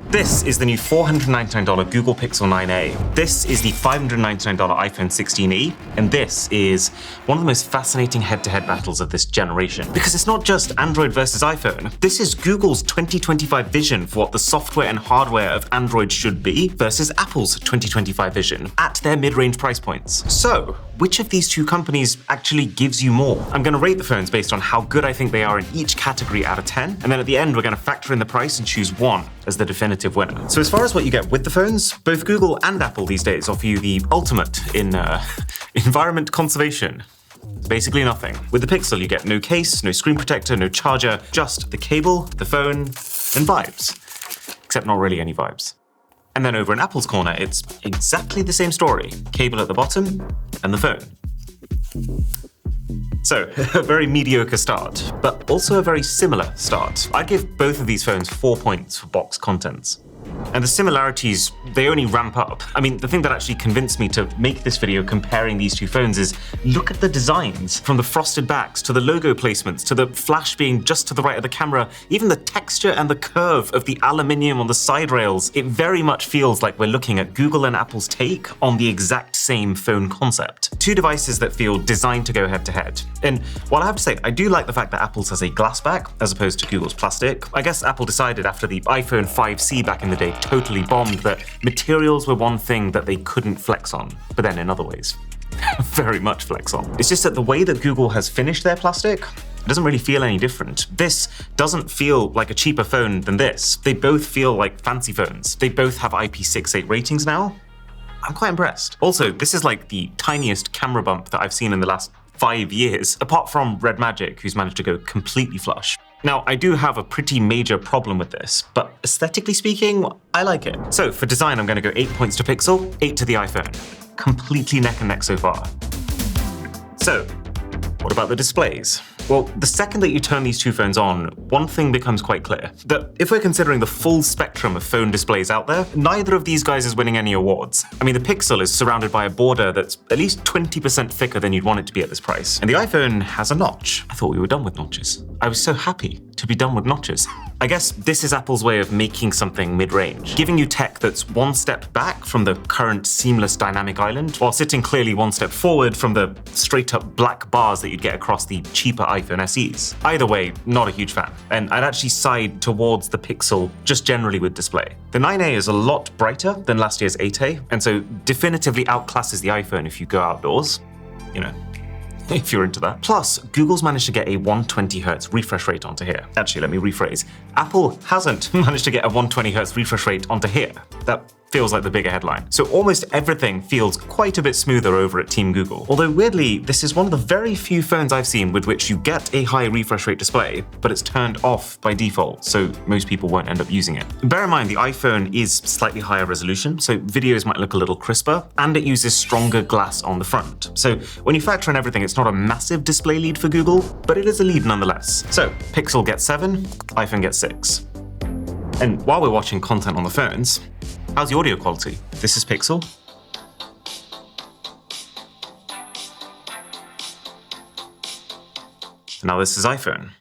This is the new $499 Google Pixel 9a. This is the $599 iPhone 16e, and this is one of the most fascinating head-to-head battles of this generation. Because it's not just Android versus iPhone. This is Google's 2025 vision for what the software and hardware of Android should be versus Apple's 2025 vision at their mid-range price points. So, which of these two companies actually gives you more? I'm going to rate the phones based on how good I think they are in each category out of 10, and then at the end we're going to factor in the price and choose one as the definitive winner. So as far as what you get with the phones, both Google and Apple these days offer you the ultimate in environment conservation. Basically nothing. With the Pixel, you get no case, no screen protector, no charger, just the cable, the phone, and vibes. Except not really any vibes. And then over in Apple's corner, it's exactly the same story. Cable at the bottom, and the phone. So, a very mediocre start, but also a very similar start. I'd give both of these phones 4 points for box contents. And the similarities, they only ramp up. I mean, the thing that actually convinced me to make this video comparing these two phones is look at the designs, from the frosted backs to the logo placements to the flash being just to the right of the camera, even the texture and the curve of the aluminium on the side rails. It very much feels like we're looking at Google and Apple's take on the exact same phone concept. Two devices that feel designed to go head to head. And while I have to say, I do like the fact that Apple's has a glass back as opposed to Google's plastic. I guess Apple decided after the iPhone 5C back in the day totally bombed that materials were one thing that they couldn't flex on, but then in other ways, very much flex on. It's just that the way that Google has finished their plastic, it doesn't really feel any different. This doesn't feel like a cheaper phone than this. They both feel like fancy phones. They both have IP68 ratings now. I'm quite impressed. Also, this is like the tiniest camera bump that I've seen in the last 5 years, apart from Red Magic, who's managed to go completely flush. Now, I do have a pretty major problem with this, but aesthetically speaking, I like it. So for design, I'm going to go 8 points to Pixel, 8 to the iPhone. Completely neck and neck so far. So, what about the displays? Well, the second that you turn these two phones on, one thing becomes quite clear. That if we're considering the full spectrum of phone displays out there, neither of these guys is winning any awards. I mean, the Pixel is surrounded by a border that's at least 20% thicker than you'd want it to be at this price. And the iPhone has a notch. I thought we were done with notches. I was so happy to be done with notches. I guess this is Apple's way of making something mid-range, giving you tech that's one step back from the current seamless dynamic island, while sitting clearly one step forward from the straight-up black bars that you'd get across the cheaper iPhone SEs. Either way, not a huge fan, and I'd actually side towards the Pixel just generally with display. The 9a is a lot brighter than last year's 8a, and so definitively outclasses the iPhone if you go outdoors, you know, if you're into that. Plus, Google's managed to get a 120Hz refresh rate onto here. Actually, let me rephrase. Apple hasn't managed to get a 120Hz refresh rate onto here. That feels like the bigger headline. So almost everything feels quite a bit smoother over at Team Google. Although weirdly, this is one of the very few phones I've seen with which you get a high refresh rate display, but it's turned off by default, so most people won't end up using it. Bear in mind, the iPhone is slightly higher resolution, so videos might look a little crisper, and it uses stronger glass on the front. So when you factor in everything, it's not a massive display lead for Google, but it is a lead nonetheless. So Pixel gets 7, iPhone gets 6. And while we're watching content on the phones, how's the audio quality? This is Pixel. Now this is iPhone.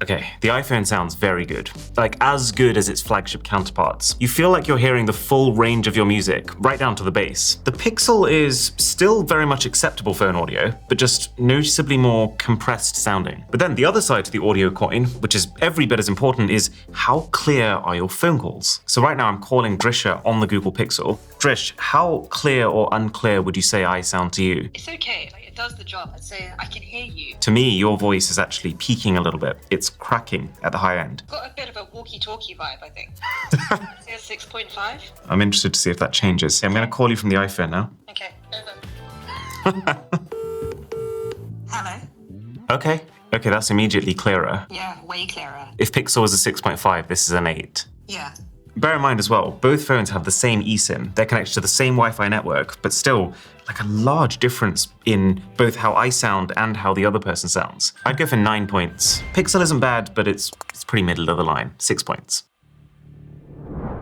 Okay, the iPhone sounds very good. Like, as good as its flagship counterparts. You feel like you're hearing the full range of your music, right down to the bass. The Pixel is still very much acceptable phone audio, but just noticeably more compressed sounding. But then the other side to the audio coin, which is every bit as important, is how clear are your phone calls? So right now I'm calling Drisha on the Google Pixel. Drish, how clear or unclear would you say I sound to you? It's okay. It does the job. I'd say I can hear you. To me, your voice is actually peaking a little bit. It's cracking at the high end. Got a bit of a walkie-talkie vibe, I think. I'd say a 6.5. I'm interested to see if that changes. I'm going to call you from the iPhone now. Okay, over. Hello? Okay, that's immediately clearer. Yeah, way clearer. If Pixel was a 6.5, this is an 8. Yeah. Bear in mind as well, both phones have the same eSIM. They're connected to the same Wi-Fi network, but still, like a large difference in both how I sound and how the other person sounds. I'd go for 9 points. Pixel isn't bad, but it's pretty middle of the line. 6 points.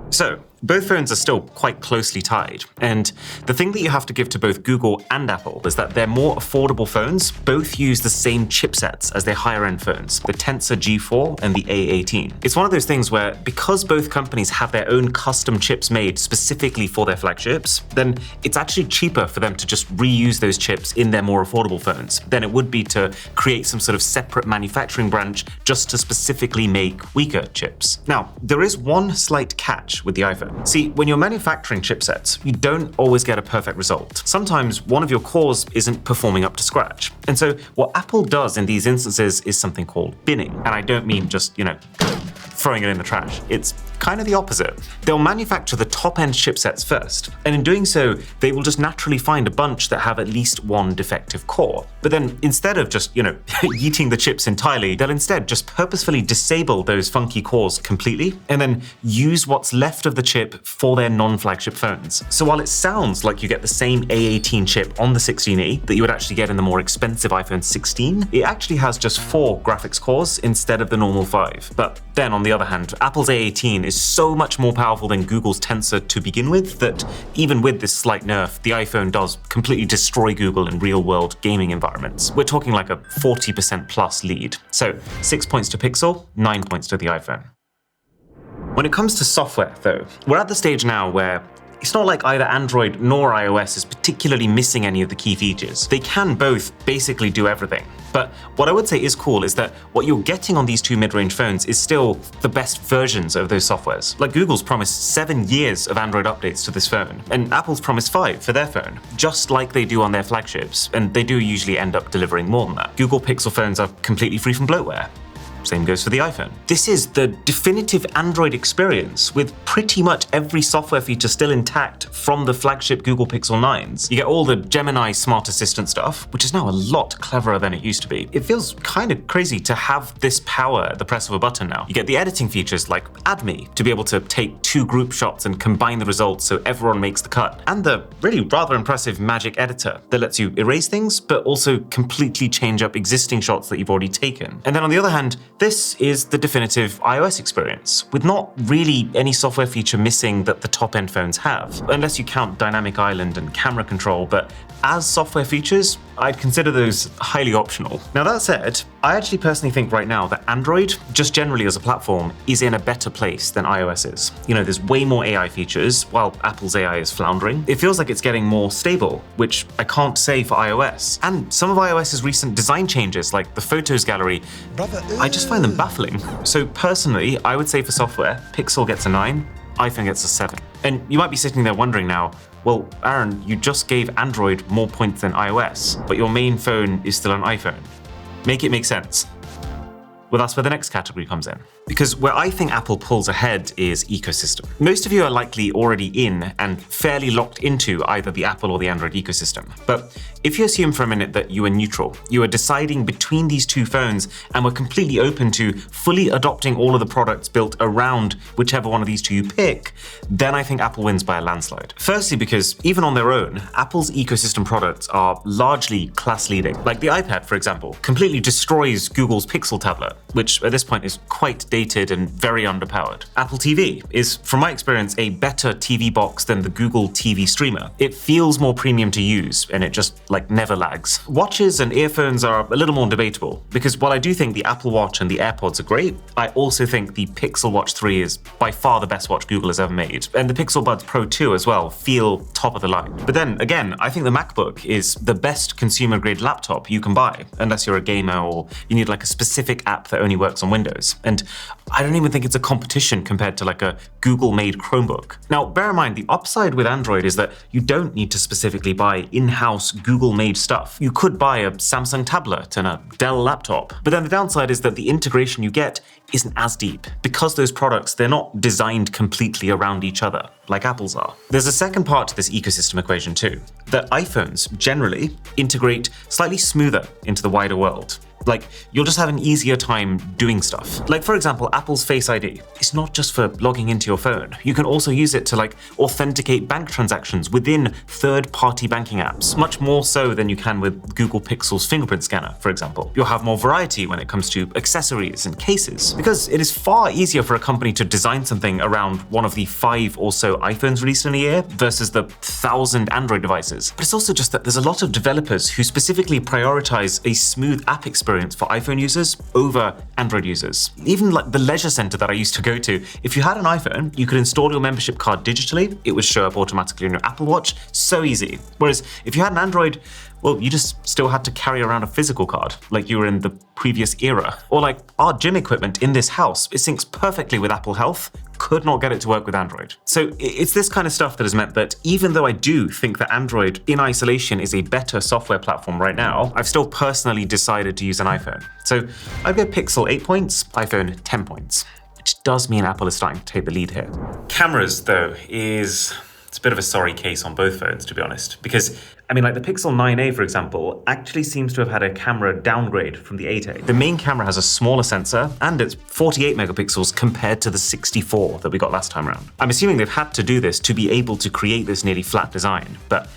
So, both phones are still quite closely tied. And the thing that you have to give to both Google and Apple is that their more affordable phones both use the same chipsets as their higher-end phones, the Tensor G4 and the A18. It's one of those things where, because both companies have their own custom chips made specifically for their flagships, then it's actually cheaper for them to just reuse those chips in their more affordable phones than it would be to create some sort of separate manufacturing branch just to specifically make weaker chips. Now, there is one slight catch with the iPhone. See, when you're manufacturing chipsets, you don't always get a perfect result. Sometimes one of your cores isn't performing up to scratch. And so what Apple does in these instances is something called binning. And I don't mean just, throwing it in the trash. It's kind of the opposite. They'll manufacture the top-end chipsets first, and in doing so, they will just naturally find a bunch that have at least one defective core. But then instead of just, yeeting the chips entirely, they'll instead just purposefully disable those funky cores completely, and then use what's left of the chip for their non-flagship phones. So while it sounds like you get the same A18 chip on the 16E that you would actually get in the more expensive iPhone 16, it actually has just 4 graphics cores instead of the normal 5. But then on the other hand, Apple's A18 is so much more powerful than Google's Tensor to begin with that even with this slight nerf, the iPhone does completely destroy Google in real-world gaming environments. We're talking like a 40% plus lead. So 6 points to Pixel, 9 points to the iPhone. When it comes to software, though, we're at the stage now where it's not like either Android nor iOS is particularly missing any of the key features. They can both basically do everything. But what I would say is cool is that what you're getting on these two mid-range phones is still the best versions of those softwares. Like Google's promised 7 years of Android updates to this phone, and Apple's promised 5 for their phone, just like they do on their flagships, and they do usually end up delivering more than that. Google Pixel phones are completely free from bloatware. Same goes for the iPhone. This is the definitive Android experience with pretty much every software feature still intact from the flagship Google Pixel 9s. You get all the Gemini smart assistant stuff, which is now a lot cleverer than it used to be. It feels kind of crazy to have this power at the press of a button now. You get the editing features like AdMe to be able to take 2 group shots and combine the results so everyone makes the cut, and the really rather impressive Magic Editor that lets you erase things but also completely change up existing shots that you've already taken. And then on the other hand, this is the definitive iOS experience, with not really any software feature missing that the top-end phones have, unless you count Dynamic Island and camera control, but as software features, I'd consider those highly optional. Now that said, I actually personally think right now that Android, just generally as a platform, is in a better place than iOS is. There's way more AI features, while Apple's AI is floundering. It feels like it's getting more stable, which I can't say for iOS. And some of iOS's recent design changes, like the Photos gallery, I just find them baffling. So personally, I would say for software, Pixel gets a 9, iPhone gets a 7. And you might be sitting there wondering now, well, Aaron, you just gave Android more points than iOS, but your main phone is still an iPhone. Make it make sense. Well, that's where the next category comes in. Because where I think Apple pulls ahead is ecosystem. Most of you are likely already in and fairly locked into either the Apple or the Android ecosystem. But if you assume for a minute that you are neutral, you are deciding between these two phones and were completely open to fully adopting all of the products built around whichever one of these two you pick, then I think Apple wins by a landslide. Firstly, because even on their own, Apple's ecosystem products are largely class-leading. Like the iPad, for example, completely destroys Google's Pixel tablet, which at this point is quite dated and very underpowered. Apple TV is, from my experience, a better TV box than the Google TV streamer. It feels more premium to use, and it just never lags. Watches and earphones are a little more debatable, because while I do think the Apple Watch and the AirPods are great, I also think the Pixel Watch 3 is by far the best watch Google has ever made. And the Pixel Buds Pro 2 as well feel top of the line. But then again, I think the MacBook is the best consumer-grade laptop you can buy, unless you're a gamer or you need a specific app that only works on Windows. And I don't even think it's a competition compared to a Google-made Chromebook. Now, bear in mind, the upside with Android is that you don't need to specifically buy in-house Google-made stuff. You could buy a Samsung tablet and a Dell laptop. But then the downside is that the integration you get isn't as deep. Because those products, they're not designed completely around each other, like Apple's are. There's a second part to this ecosystem equation too, that iPhones generally integrate slightly smoother into the wider world. Like, you'll just have an easier time doing stuff. Like, for example, Apple's Face ID. It's not just for logging into your phone. You can also use it to authenticate bank transactions within third-party banking apps, much more so than you can with Google Pixel's fingerprint scanner, for example. You'll have more variety when it comes to accessories and cases, because it is far easier for a company to design something around one of the 5 or so iPhones released in a year versus the 1,000 Android devices. But it's also just that there's a lot of developers who specifically prioritize a smooth app experience for iPhone users over Android users. Even like the leisure center that I used to go to, if you had an iPhone, you could install your membership card digitally. It would show up automatically on your Apple Watch. So easy. Whereas if you had an Android, well, you just still had to carry around a physical card, like you were in the previous era. Or like our gym equipment in this house, it syncs perfectly with Apple Health, could not get it to work with Android. So it's this kind of stuff that has meant that even though I do think that Android in isolation is a better software platform right now, I've still personally decided to use an iPhone. So I'd go Pixel 8 points, iPhone 10 points, which does mean Apple is starting to take the lead here. Cameras, though, it's a bit of a sorry case on both phones, to be honest, because like the Pixel 9a, for example, actually seems to have had a camera downgrade from the 8a. The main camera has a smaller sensor, and it's 48 megapixels compared to the 64 that we got last time around. I'm assuming they've had to do this to be able to create this nearly flat design, but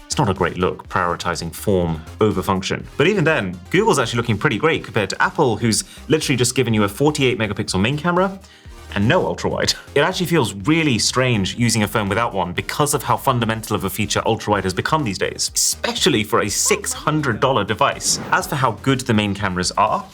it's not a great look, prioritizing form over function. But even then, Google's actually looking pretty great compared to Apple, who's literally just given you a 48 megapixel main camera and no ultra-wide. It actually feels really strange using a phone without one because of how fundamental of a feature ultra-wide has become these days, especially for a $600 device. As for how good the main cameras are,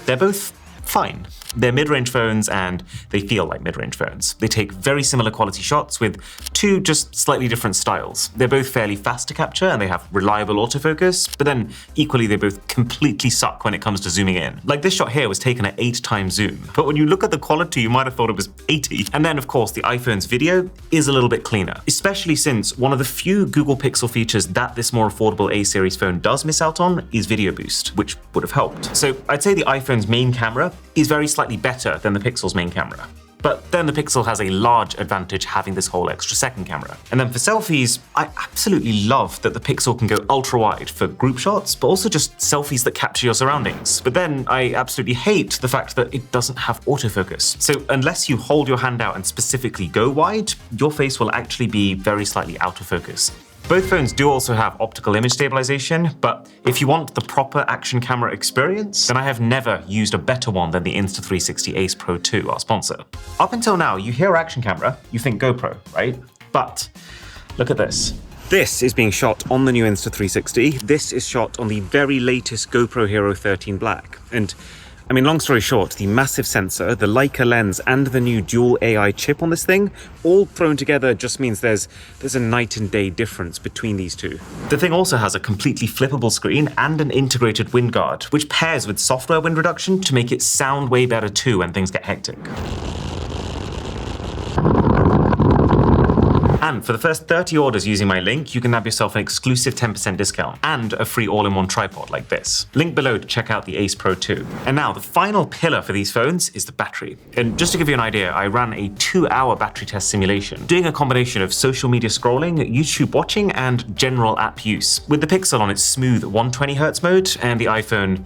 they're both fine. They're mid-range phones and they feel like mid-range phones. They take very similar quality shots with 2 just slightly different styles. They're both fairly fast to capture and they have reliable autofocus, but then equally they both completely suck when it comes to zooming in. Like this shot here was taken at 8x zoom, but when you look at the quality you might have thought it was 80. And then of course the iPhone's video is a little bit cleaner, especially since one of the few Google Pixel features that this more affordable A series phone does miss out on is Video Boost, which would have helped. So I'd say the iPhone's main camera is very slightly better than the Pixel's main camera. But then the Pixel has a large advantage having this whole extra second camera. And then for selfies, I absolutely love that the Pixel can go ultra wide for group shots, but also just selfies that capture your surroundings. But then I absolutely hate the fact that it doesn't have autofocus. So unless you hold your hand out and specifically go wide, your face will actually be very slightly out of focus. Both phones do also have optical image stabilization, but if you want the proper action camera experience, then I have never used a better one than the Insta360 Ace Pro 2, our sponsor. Up until now, you hear action camera, you think GoPro, right? But look at this. This is being shot on the new Insta360. This is shot on the very latest GoPro Hero 13 Black. And long story short, the massive sensor, the Leica lens, and the new dual AI chip on this thing, all thrown together just means there's a night and day difference between these two. The thing also has a completely flippable screen and an integrated wind guard, which pairs with software wind reduction to make it sound way better too when things get hectic. And for the first 30 orders using my link, you can nab yourself an exclusive 10% discount and a free all-in-one tripod like this. Link below to check out the Ace Pro 2. And now the final pillar for these phones is the battery. And just to give you an idea, I ran a 2-hour battery test simulation, doing a combination of social media scrolling, YouTube watching, and general app use, with the Pixel on its smooth 120Hz mode and the iPhone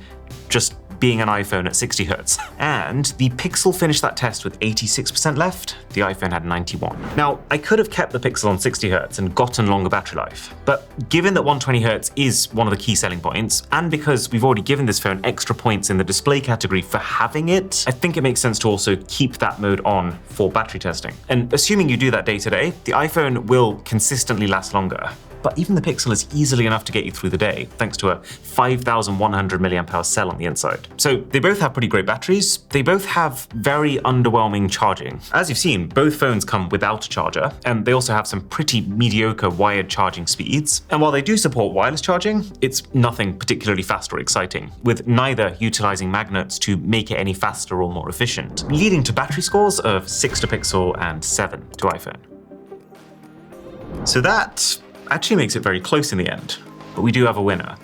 just being an iPhone at 60 Hz. And the Pixel finished that test with 86% left, the iPhone had 91. Now, I could have kept the Pixel on 60 Hz and gotten longer battery life, but given that 120 Hz is one of the key selling points, and because we've already given this phone extra points in the display category for having it, I think it makes sense to also keep that mode on for battery testing. And assuming you do that day to day, the iPhone will consistently last longer. But even the Pixel is easily enough to get you through the day, thanks to a 5,100 mAh cell on the inside. So they both have pretty great batteries. They both have very underwhelming charging. As you've seen, both phones come without a charger, and they also have some pretty mediocre wired charging speeds. And while they do support wireless charging, it's nothing particularly fast or exciting, with neither utilizing magnets to make it any faster or more efficient, leading to battery scores of 6 to Pixel and 7 to iPhone. So that actually makes it very close in the end, but we do have a winner.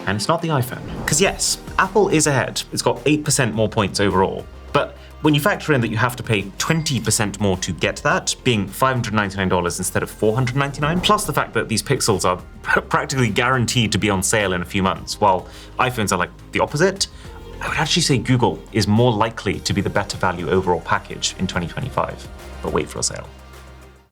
And it's not the iPhone. Because yes, Apple is ahead. It's got 8% more points overall. But When you factor in that you have to pay 20% more to get that, being $599 instead of $499, plus the fact that these Pixels are practically guaranteed to be on sale in a few months, while iPhones are like the opposite, I would actually say Google is more likely to be the better value overall package in 2025. But wait for a sale.